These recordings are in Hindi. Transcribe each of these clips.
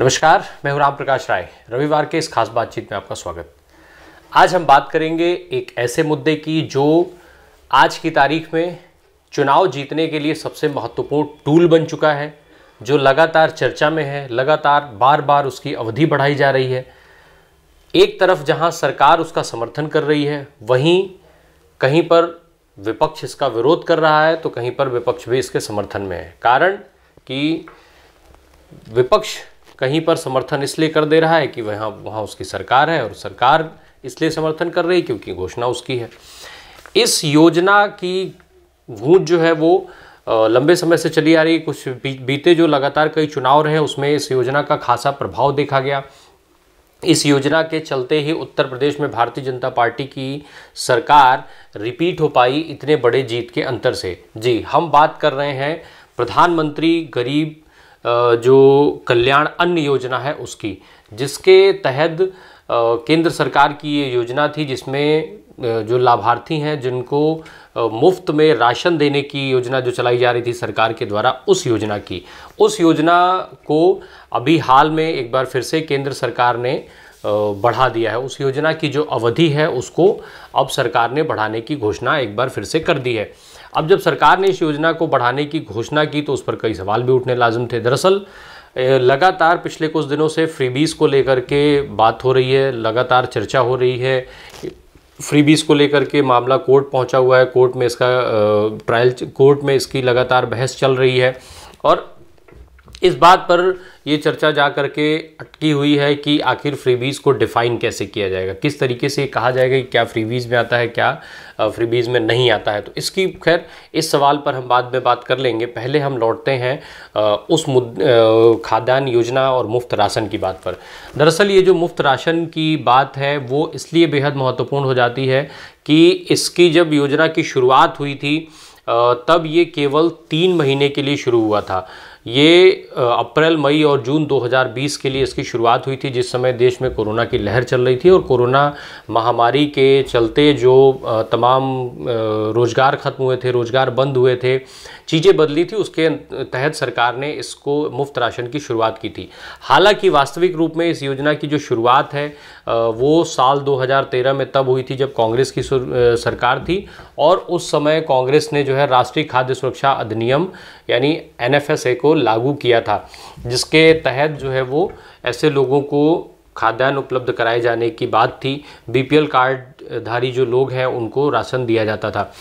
नमस्कार, मैं हूं राम प्रकाश राय। रविवार के इस खास बातचीत में आपका स्वागत। आज हम बात करेंगे एक ऐसे मुद्दे की जो आज की तारीख में चुनाव जीतने के लिए सबसे महत्वपूर्ण टूल बन चुका है, जो लगातार चर्चा में है, लगातार बार बार उसकी अवधि बढ़ाई जा रही है। एक तरफ जहां सरकार उसका समर्थन कर रही है, वहीं कहीं पर विपक्ष इसका विरोध कर रहा है, तो कहीं पर विपक्ष भी इसके समर्थन में है। कारण कि विपक्ष कहीं पर समर्थन इसलिए कर दे रहा है कि वहाँ उसकी सरकार है, और सरकार इसलिए समर्थन कर रही है क्योंकि घोषणा उसकी है। इस योजना की गूंज जो है वो लंबे समय से चली आ रही है। कुछ बीते जो लगातार कई चुनाव रहे उसमें इस योजना का खासा प्रभाव देखा गया। इस योजना के चलते ही उत्तर प्रदेश में भारतीय जनता पार्टी की सरकार रिपीट हो पाई इतने बड़े जीत के अंतर से। जी, हम बात कर रहे हैं प्रधानमंत्री गरीब जो कल्याण अन्न योजना है उसकी, जिसके तहत केंद्र सरकार की ये योजना थी, जिसमें जो लाभार्थी हैं जिनको मुफ्त में राशन देने की योजना जो चलाई जा रही थी सरकार के द्वारा, उस योजना को अभी हाल में एक बार फिर से केंद्र सरकार ने बढ़ा दिया है। उस योजना की जो अवधि है उसको अब सरकार ने बढ़ाने की घोषणा एक बार फिर से कर दी है। अब जब सरकार ने इस योजना को बढ़ाने की घोषणा की तो उस पर कई सवाल भी उठने लाजिम थे। दरअसल लगातार पिछले कुछ दिनों से फ्रीबीज को लेकर के बात हो रही है, लगातार चर्चा हो रही है। फ्रीबीज को लेकर के मामला कोर्ट पहुंचा हुआ है, कोर्ट में इसका कोर्ट में इसकी लगातार बहस चल रही है, और इस बात पर ये चर्चा जा करके अटकी हुई है कि आखिर फ्रीबीज को डिफ़ाइन कैसे किया जाएगा, किस तरीके से कहा जाएगा कि क्या फ्रीबीज में आता है, क्या फ्रीबीज में नहीं आता है। तो इसकी खैर इस सवाल पर हम बाद में बात कर लेंगे। पहले हम लौटते हैं उस खाद्यान्न योजना और मुफ्त राशन की बात पर। दरअसल ये जो मुफ्त राशन की बात है वो इसलिए बेहद महत्वपूर्ण हो जाती है कि इसकी जब योजना की शुरुआत हुई थी तब ये केवल 3 महीने के लिए शुरू हुआ था। ये अप्रैल, मई और जून 2020 के लिए इसकी शुरुआत हुई थी, जिस समय देश में कोरोना की लहर चल रही थी और कोरोना महामारी के चलते जो तमाम रोज़गार ख़त्म हुए थे, रोज़गार बंद हुए थे, चीज़ें बदली थी, उसके तहत सरकार ने इसको मुफ्त राशन की शुरुआत की थी। हालांकि वास्तविक रूप में इस योजना की जो शुरुआत है वो साल 2013 में तब हुई थी जब कांग्रेस की सरकार थी, और उस समय कांग्रेस ने जो है राष्ट्रीय खाद्य सुरक्षा अधिनियम यानी NFSA को लागू किया था, जिसके तहत जो है वो ऐसे लोगों को खाद्यान्न उपलब्ध कराए जाने की बात थी। BPL कार्डधारी जो लोग हैं उनको राशन दिया जाता था।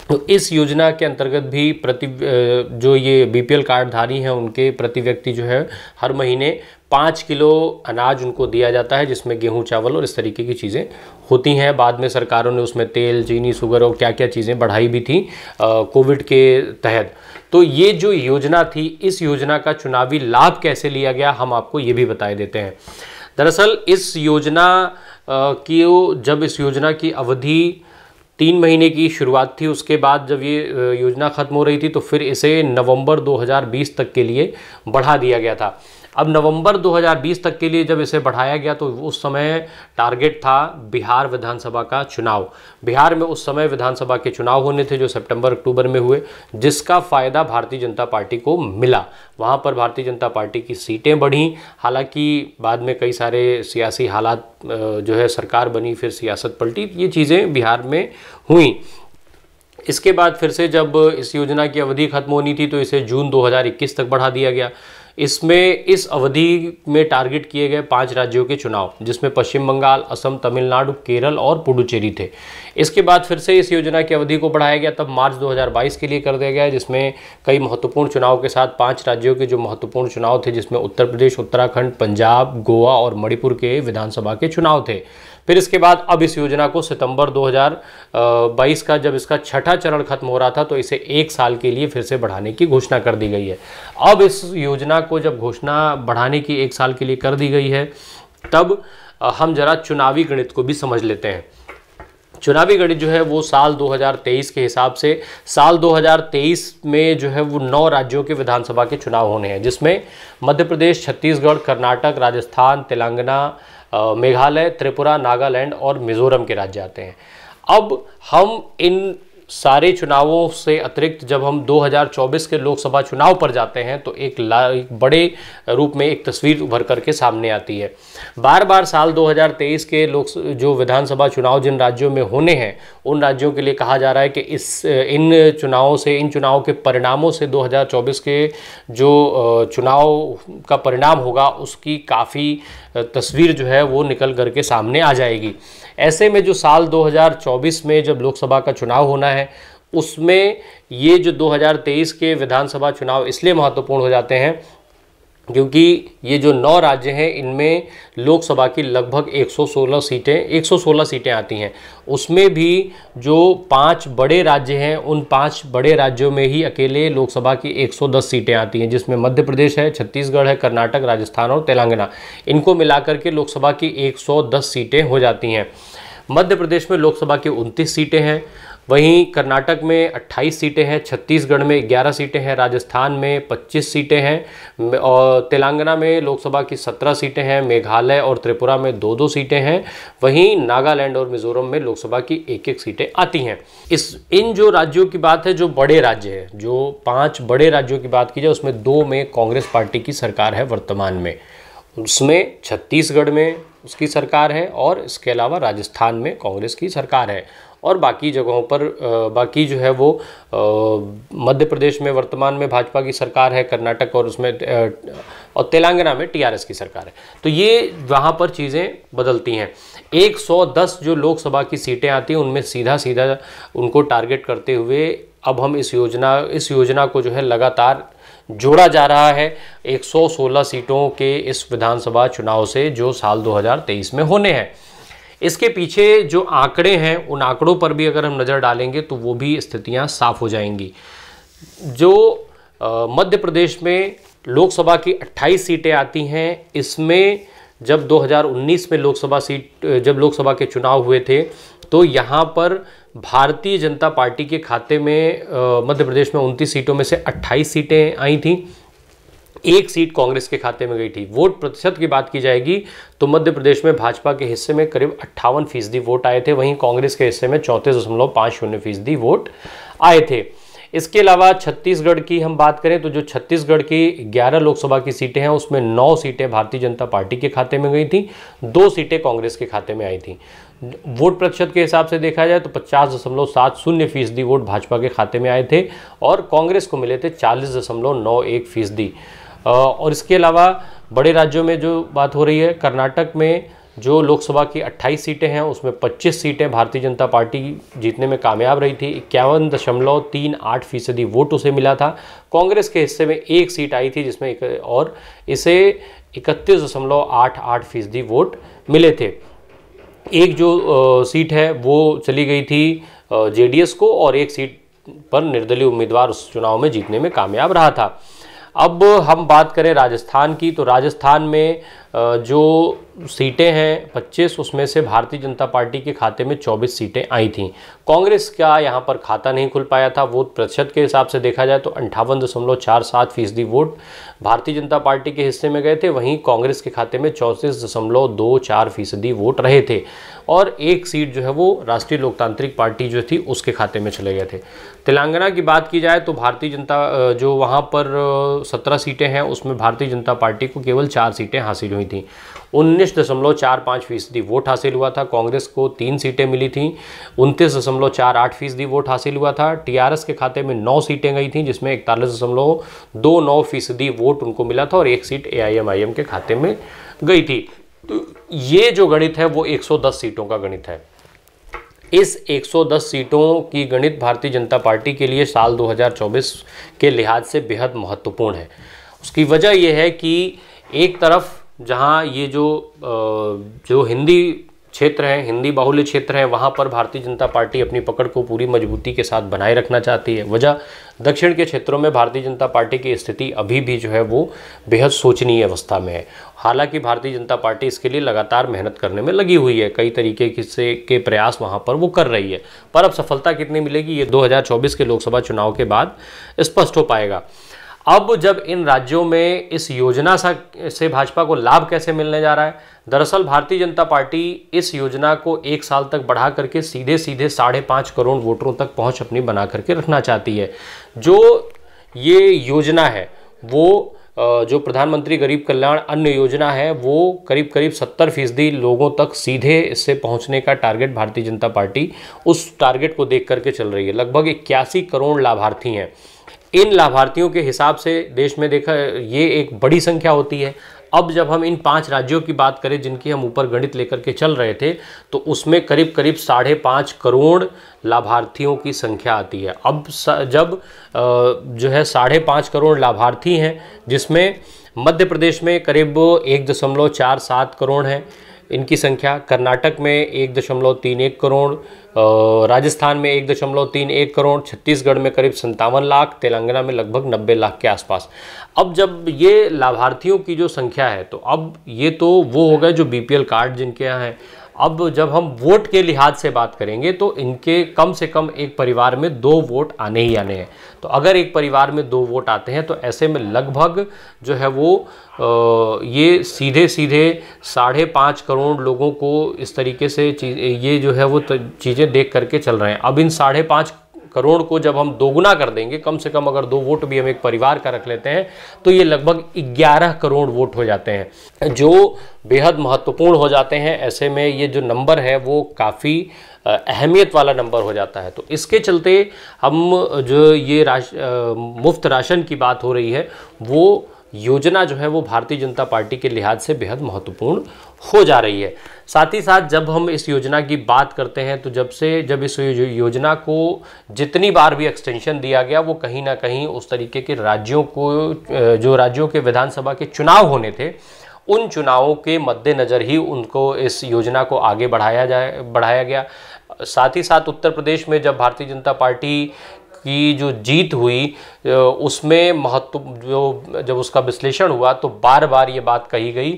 तो इस योजना के अंतर्गत भी जो ये BPL कार्डधारी हैं उनके प्रति व्यक्ति जो है हर महीने 5 किलो अनाज उनको दिया जाता है, जिसमें गेहूं, चावल और इस तरीके की चीज़ें होती हैं। बाद में सरकारों ने उसमें तेल, चीनी, शुगर और क्या क्या चीज़ें बढ़ाई भी थी कोविड के तहत। तो ये जो योजना थी, इस योजना का चुनावी लाभ कैसे लिया गया हम आपको ये भी बता देते हैं। दरअसल इस योजना जब इस योजना की अवधि 3 महीने की शुरुआत थी, उसके बाद जब ये योजना ख़त्म हो रही थी तो फिर इसे नवंबर 2020 तक के लिए बढ़ा दिया गया था। अब नवंबर 2020 तक के लिए जब इसे बढ़ाया गया तो उस समय टारगेट था बिहार विधानसभा का चुनाव। बिहार में उस समय विधानसभा के चुनाव होने थे जो सितंबर-अक्टूबर में हुए, जिसका फ़ायदा भारतीय जनता पार्टी को मिला। वहाँ पर भारतीय जनता पार्टी की सीटें बढ़ीं। हालांकि बाद में कई सारे सियासी हालात जो है, सरकार बनी, फिर सियासत पलटी, ये चीज़ें बिहार में हुई। इसके बाद फिर से जब इस योजना की अवधि खत्म होनी थी तो इसे जून 2021 तक बढ़ा दिया गया। इसमें इस अवधि में टारगेट किए गए 5 राज्यों के चुनाव, जिसमें पश्चिम बंगाल, असम, तमिलनाडु, केरल और पुडुचेरी थे। इसके बाद फिर से इस योजना की अवधि को बढ़ाया गया, तब मार्च 2022 के लिए कर दिया गया, जिसमें कई महत्वपूर्ण चुनाव के साथ 5 राज्यों के जो महत्वपूर्ण चुनाव थे, जिसमें उत्तर प्रदेश, उत्तराखंड, पंजाब, गोवा और मणिपुर के विधानसभा के चुनाव थे। फिर इसके बाद अब इस योजना को सितंबर 2022 का जब इसका 6ठा चरण खत्म हो रहा था तो इसे 1 साल के लिए फिर से बढ़ाने की घोषणा कर दी गई है। अब इस योजना को जब घोषणा बढ़ाने की 1 साल के लिए कर दी गई है, तब हम जरा चुनावी गणित को भी समझ लेते हैं। चुनावी गणित जो है वो साल 2023 के हिसाब से साल 2023 में जो है वो 9 राज्यों के विधानसभा के चुनाव होने हैं, जिसमें मध्य प्रदेश, छत्तीसगढ़, कर्नाटक, राजस्थान, तेलंगाना, मेघालय, त्रिपुरा, नागालैंड और मिजोरम के राज्य आते हैं। अब हम इन सारे चुनावों से अतिरिक्त जब हम 2024 के लोकसभा चुनाव पर जाते हैं तो एक बड़े रूप में एक तस्वीर उभर करके सामने आती है। बार बार साल 2023 के जो विधानसभा चुनाव जिन राज्यों में होने हैं उन राज्यों के लिए कहा जा रहा है कि इन चुनावों के परिणामों से 2024 के जो चुनाव का परिणाम होगा उसकी काफ़ी तस्वीर जो है वो निकल करके सामने आ जाएगी। ऐसे में जो साल 2024 में जब लोकसभा का चुनाव होना है उसमें ये जो 2023 के विधानसभा चुनाव इसलिए महत्वपूर्ण हो जाते हैं क्योंकि ये जो 9 राज्य हैं इनमें लोकसभा की लगभग 116 सीटें आती हैं। उसमें भी जो 5 बड़े राज्य हैं उन 5 बड़े राज्यों में ही अकेले लोकसभा की 110 सीटें आती हैं, जिसमें मध्य प्रदेश है, छत्तीसगढ़ है, कर्नाटक, राजस्थान और तेलंगाना। इनको मिलाकर के लोकसभा की 110 सीटें हो जाती हैं। मध्य प्रदेश में लोकसभा की 29 सीटें हैं, वहीं कर्नाटक में 28 सीटें हैं, छत्तीसगढ़ में 11 सीटें हैं, राजस्थान में 25 सीटें हैं और तेलंगाना में लोकसभा की 17 सीटें हैं, मेघालय और त्रिपुरा में 2-2 सीटें हैं, वहीं नागालैंड और मिजोरम में लोकसभा की 1-1 सीटें आती हैं। इन जो राज्यों की बात है, जो बड़े राज्य हैं, जो 5 बड़े राज्यों की बात की जाए उसमें 2 में कांग्रेस पार्टी की सरकार है वर्तमान में। उसमें छत्तीसगढ़ में उसकी सरकार है और इसके अलावा राजस्थान में कांग्रेस की सरकार है और बाकी जगहों पर बाकी जो है वो मध्य प्रदेश में वर्तमान में भाजपा की सरकार है, कर्नाटक और उसमें और तेलंगाना में टीआरएस की सरकार है। तो ये वहाँ पर चीज़ें बदलती हैं। 110 जो लोकसभा की सीटें आती हैं उनमें सीधा सीधा उनको टारगेट करते हुए अब हम इस योजना को जो है लगातार जोड़ा जा रहा है 116 सीटों के इस विधानसभा चुनाव से जो साल 2023 में होने हैं। इसके पीछे जो आंकड़े हैं उन आंकड़ों पर भी अगर हम नज़र डालेंगे तो वो भी स्थितियां साफ हो जाएंगी। जो मध्य प्रदेश में लोकसभा की 28 सीटें आती हैं, इसमें जब 2019 में जब लोकसभा के चुनाव हुए थे तो यहाँ पर भारतीय जनता पार्टी के खाते में मध्य प्रदेश में 29 सीटों में से 28 सीटें आई थीं, 1 सीट कांग्रेस के खाते में गई थी। वोट प्रतिशत की बात की जाएगी तो मध्य प्रदेश में भाजपा के हिस्से में करीब 58% वोट आए थे, वहीं कांग्रेस के हिस्से में 34.50% वोट आए थे। इसके अलावा छत्तीसगढ़ की हम बात करें तो जो छत्तीसगढ़ की 11 लोकसभा की सीटें हैं उसमें 9 सीटें भारतीय जनता पार्टी के खाते में गई थी, 2 सीटें कांग्रेस के खाते में आई थी। वोट प्रतिशत के हिसाब से देखा जाए तो 50.70% वोट भाजपा के खाते में आए थे और कांग्रेस को मिले थे 40.91%। और इसके अलावा बड़े राज्यों में जो बात हो रही है, कर्नाटक में जो लोकसभा की 28 सीटें हैं उसमें 25 सीटें भारतीय जनता पार्टी जीतने में कामयाब रही थी। 51.38% वोट उसे मिला था। कांग्रेस के हिस्से में 1 सीट आई थी जिसमें इसे 31.88% वोट मिले थे। एक जो सीट है वो चली गई थी जेडीएस को और 1 सीट पर निर्दलीय उम्मीदवार उस चुनाव में जीतने में कामयाब रहा था। अब हम बात करें राजस्थान की तो राजस्थान में जो सीटें हैं 25, उसमें से भारतीय जनता पार्टी के खाते में 24 सीटें आई थीं। कांग्रेस का यहाँ पर खाता नहीं खुल पाया था। वोट प्रतिशत के हिसाब से देखा जाए तो 58.47% वोट भारतीय जनता पार्टी के हिस्से में गए थे, वहीं कांग्रेस के खाते में 34.24% वोट रहे थे और 1 सीट जो है वो राष्ट्रीय लोकतांत्रिक पार्टी जो थी उसके खाते में चले गए थे। तेलंगाना की बात की जाए तो भारतीय जनता जो वहाँ पर 17 सीटें हैं उसमें भारतीय जनता पार्टी को केवल 4 सीटें हासिल हुई थी। 19.45% वोट हासिल हुआ था। कांग्रेस को 3 सीटें मिली थीं, 29.48% वोट हासिल हुआ था। टीआरएस के खाते में 9 सीटें गई थीं जिसमें 41.29% वोट उनको मिला था और 1 सीट एआईएमआईएम के खाते में गई थी। तो ये जो गणित है वो 110 सीटों का गणित है। इस 110 सीटों की गणित भारतीय जनता पार्टी के लिए साल 2024 के लिहाज से बेहद महत्वपूर्ण है। उसकी वजह यह है कि एक तरफ जहां ये जो हिंदी क्षेत्र हैं, हिंदी बाहुल्य क्षेत्र हैं, वहां पर भारतीय जनता पार्टी अपनी पकड़ को पूरी मजबूती के साथ बनाए रखना चाहती है। वजह दक्षिण के क्षेत्रों में भारतीय जनता पार्टी की स्थिति अभी भी जो है वो बेहद शोचनीय अवस्था में है। हालांकि भारतीय जनता पार्टी इसके लिए लगातार मेहनत करने में लगी हुई है, कई तरीके के प्रयास वहां पर वो कर रही है, पर अब सफलता कितनी मिलेगी ये 2024 के लोकसभा चुनाव के बाद स्पष्ट हो पाएगा। अब जब इन राज्यों में इस योजना से भाजपा को लाभ कैसे मिलने जा रहा है? दरअसल भारतीय जनता पार्टी इस योजना को 1 साल तक बढ़ा करके सीधे सीधे 5.5 करोड़ वोटरों तक पहुंच अपनी बना करके रखना चाहती है। जो ये योजना है वो जो प्रधानमंत्री गरीब कल्याण अन्न योजना है वो करीब करीब 70% लोगों तक सीधे इससे पहुंचने का टारगेट भारतीय जनता पार्टी उस टारगेट को देख करके चल रही है। लगभग 81 करोड़ लाभार्थी हैं। इन लाभार्थियों के हिसाब से देश में देखा ये एक बड़ी संख्या होती है। अब जब हम इन 5 राज्यों की बात करें जिनकी हम ऊपर गणित लेकर के चल रहे थे, तो उसमें करीब करीब 5.5 करोड़ लाभार्थियों की संख्या आती है। अब जब जो है 5.5 करोड़ लाभार्थी हैं, जिसमें मध्य प्रदेश में करीब 1.47 करोड़ हैं इनकी संख्या, कर्नाटक में 1.31 करोड़, राजस्थान में 1.31 करोड़, छत्तीसगढ़ में करीब 57 लाख, तेलंगाना में लगभग 90 लाख के आसपास। अब जब ये लाभार्थियों की जो संख्या है, तो अब ये तो वो हो गए जो बीपीएल कार्ड जिनके यहाँ हैं। अब जब हम वोट के लिहाज से बात करेंगे तो इनके कम से कम एक परिवार में 2 वोट आने ही आने हैं। तो अगर एक परिवार में 2 वोट आते हैं तो ऐसे में लगभग जो है वो ये सीधे सीधे 5.5 करोड़ लोगों को इस तरीके से ये जो है वो चीज़ें देख करके चल रहे हैं। अब इन 5.5 करोड़ को जब हम दोगुना कर देंगे, कम से कम अगर 2 वोट भी हम एक परिवार का रख लेते हैं, तो ये लगभग 11 करोड़ वोट हो जाते हैं, जो बेहद महत्वपूर्ण हो जाते हैं। ऐसे में ये जो नंबर है वो काफ़ी अहमियत वाला नंबर हो जाता है। तो इसके चलते हम जो ये मुफ्त राशन की बात हो रही है, वो योजना जो है वो भारतीय जनता पार्टी के लिहाज से बेहद महत्वपूर्ण हो जा रही है। साथ ही साथ जब हम इस योजना की बात करते हैं तो जब इस योजना को जितनी बार भी एक्सटेंशन दिया गया, वो कहीं ना कहीं उस तरीके के राज्यों को, जो राज्यों के विधानसभा के चुनाव होने थे, उन चुनावों के मद्देनज़र ही उनको इस योजना को आगे बढ़ाया गया। साथ ही साथ उत्तर प्रदेश में जब भारतीय जनता पार्टी की जो जीत हुई, उसमें जब उसका विश्लेषण हुआ तो बार बार ये बात कही गई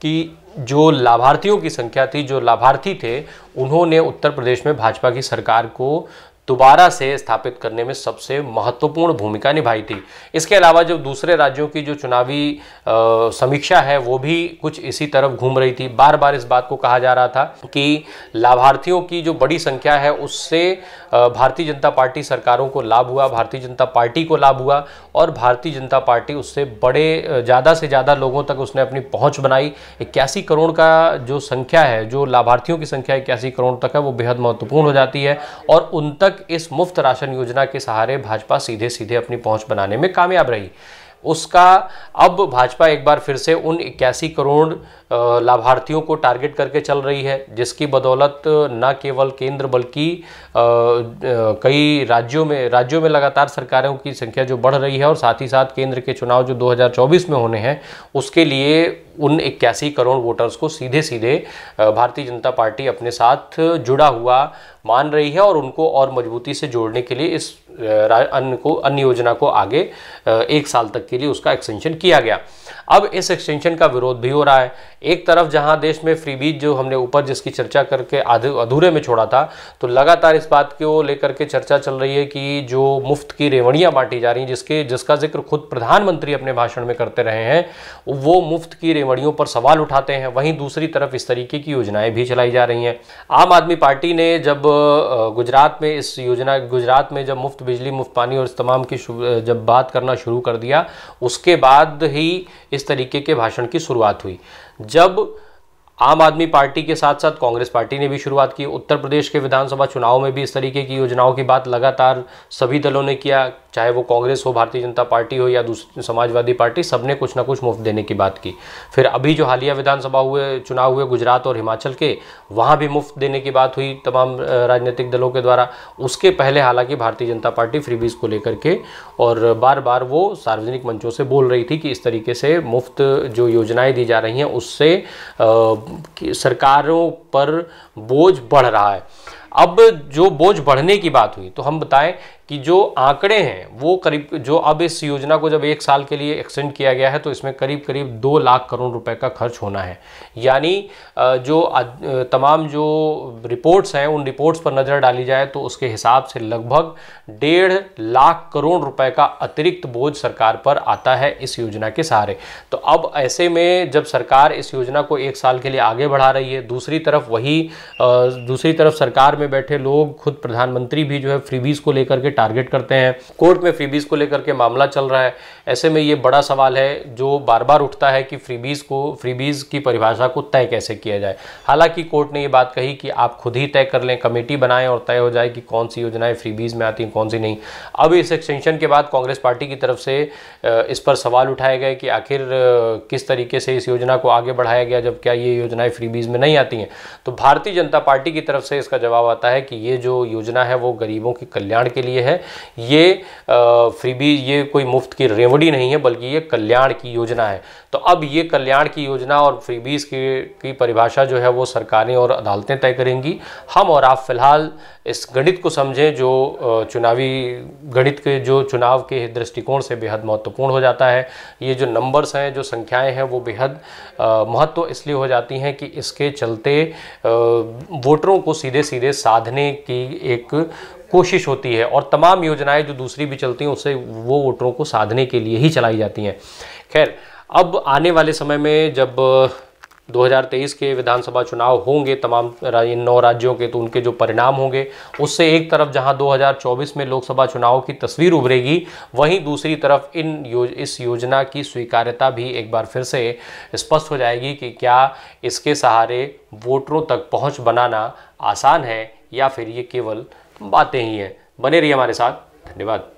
कि जो लाभार्थियों की संख्या थी, जो लाभार्थी थे, उन्होंने उत्तर प्रदेश में भाजपा की सरकार को दोबारा से स्थापित करने में सबसे महत्वपूर्ण भूमिका निभाई थी। इसके अलावा जो दूसरे राज्यों की जो चुनावी समीक्षा है वो भी कुछ इसी तरफ घूम रही थी। बार बार इस बात को कहा जा रहा था कि लाभार्थियों की जो बड़ी संख्या है उससे भारतीय जनता पार्टी सरकारों को लाभ हुआ, भारतीय जनता पार्टी को लाभ हुआ, और भारतीय जनता पार्टी उससे ज़्यादा से ज़्यादा लोगों तक उसने अपनी पहुँच बनाई। 81 करोड़ का जो संख्या है, जो लाभार्थियों की संख्या 81 करोड़ तक है, वो बेहद महत्वपूर्ण हो जाती है, और उन तक इस मुफ्त राशन योजना के सहारे भाजपा सीधे सीधे अपनी पहुंच बनाने में कामयाब रही। उसका अब भाजपा एक बार फिर से उन 81 करोड़ लाभार्थियों को टारगेट करके चल रही है, जिसकी बदौलत न केवल केंद्र बल्कि कई राज्यों में लगातार सरकारों की संख्या जो बढ़ रही है, और साथ ही साथ केंद्र के चुनाव जो 2024 में होने हैं उसके लिए उन 81 करोड़ वोटर्स को सीधे सीधे भारतीय जनता पार्टी अपने साथ जुड़ा हुआ मान रही है, और उनको और मजबूती से जोड़ने के लिए इस अन्य योजना को आगे 1 साल तक के लिए उसका एक्सटेंशन किया गया। अब इस एक्सटेंशन का विरोध भी हो रहा है। एक तरफ जहां देश में फ्रीबीज जो हमने ऊपर जिसकी चर्चा करके अधूरे में छोड़ा था, तो लगातार इस बात को लेकर के चर्चा चल रही है कि जो मुफ्त की रेवड़ियां बांटी जा रही हैं, जिसका जिक्र खुद प्रधानमंत्री अपने भाषण में करते रहे हैं, वो मुफ्त की रेवड़ियों पर सवाल उठाते हैं। वहीं दूसरी तरफ इस तरीके की योजनाएं भी चलाई जा रही हैं। आम आदमी पार्टी ने जब गुजरात में जब मुफ्त बिजली, मुफ्त पानी और इस तमाम की जब बात करना शुरू कर दिया, उसके बाद ही इस तरीके के भाषण की शुरुआत हुई। जब आम आदमी पार्टी के साथ साथ कांग्रेस पार्टी ने भी शुरुआत की, उत्तर प्रदेश के विधानसभा चुनाव में भी इस तरीके की योजनाओं की बात लगातार सभी दलों ने किया, चाहे वो कांग्रेस हो, भारतीय जनता पार्टी हो या दूसरी समाजवादी पार्टी, सबने कुछ ना कुछ मुफ्त देने की बात की। फिर अभी जो हालिया विधानसभा चुनाव हुए गुजरात और हिमाचल के, वहाँ भी मुफ्त देने की बात हुई तमाम राजनीतिक दलों के द्वारा। उसके पहले हालांकि भारतीय जनता पार्टी फ्रीबीज को लेकर के और बार बार वो सार्वजनिक मंचों से बोल रही थी कि इस तरीके से मुफ्त जो योजनाएं दी जा रही हैं उससे सरकारों पर बोझ बढ़ रहा है। अब जो बोझ बढ़ने की बात हुई, तो हम बताएं कि जो आंकड़े हैं वो करीब, जो अब इस योजना को जब 1 साल के लिए एक्सटेंड किया गया है तो इसमें करीब करीब 2 लाख करोड़ रुपए का खर्च होना है। यानी जो तमाम जो रिपोर्ट्स हैं उन रिपोर्ट्स पर नज़र डाली जाए तो उसके हिसाब से लगभग 1.5 लाख करोड़ रुपए का अतिरिक्त बोझ सरकार पर आता है इस योजना के सहारे। तो अब ऐसे में जब सरकार इस योजना को 1 साल के लिए आगे बढ़ा रही है, दूसरी तरफ सरकार में बैठे लोग, खुद प्रधानमंत्री भी जो है फ्रीबीज को लेकर के टारगेट करते हैं, कोर्ट में फ्रीबीज को लेकर के मामला चल रहा है। ऐसे में ये बड़ा सवाल है जो बार बार उठता है कि फ्रीबीज की परिभाषा को तय कैसे किया जाए। हालांकि कोर्ट ने ये बात कही कि आप खुद ही तय कर लें, कमेटी बनाएं और तय हो जाए कि कौन सी योजनाएं फ्रीबीज में आती हैं, कौन सी नहीं। अब इस एक्सटेंशन के बाद कांग्रेस पार्टी की तरफ से इस पर सवाल उठाए गए कि आखिर किस तरीके से इस योजना को आगे बढ़ाया गया, जब क्या ये योजनाएं फ्रीबीज में नहीं आती हैं। तो भारतीय जनता पार्टी की तरफ से इसका जवाब आता है कि ये जो योजना है वो गरीबों के कल्याण के लिए है। ये फ्रीबीज, ये कोई मुफ्त की रेवड़ी नहीं है, बल्कि ये कल्याण की योजना है। तो अब ये कल्याण की योजना और फ्रीबीज की परिभाषा जो है वो सरकारें और अदालतें तय करेंगी। हम और आप फिलहाल इस गणित को समझें जो चुनावी गणित के, जो चुनाव के दृष्टिकोण से बेहद महत्वपूर्ण हो जाता है। ये जो नंबर्स हैं, जो संख्याएं हैं, वो बेहद महत्व इसलिए हो जाती हैं कि इसके चलते वोटरों को सीधे सीधे साधने की एक कोशिश होती है, और तमाम योजनाएं जो दूसरी भी चलती हैं उससे वो वोटरों को साधने के लिए ही चलाई जाती हैं। खैर, अब आने वाले समय में जब 2023 के विधानसभा चुनाव होंगे तमाम इन 9 राज्यों के, तो उनके जो परिणाम होंगे उससे एक तरफ जहां 2024 में लोकसभा चुनाव की तस्वीर उभरेगी, वहीं दूसरी तरफ इस योजना की स्वीकार्यता भी एक बार फिर से स्पष्ट हो जाएगी कि क्या इसके सहारे वोटरों तक पहुंच बनाना आसान है या फिर ये केवल बातें ही हैं। बने रहिए हमारे साथ। धन्यवाद।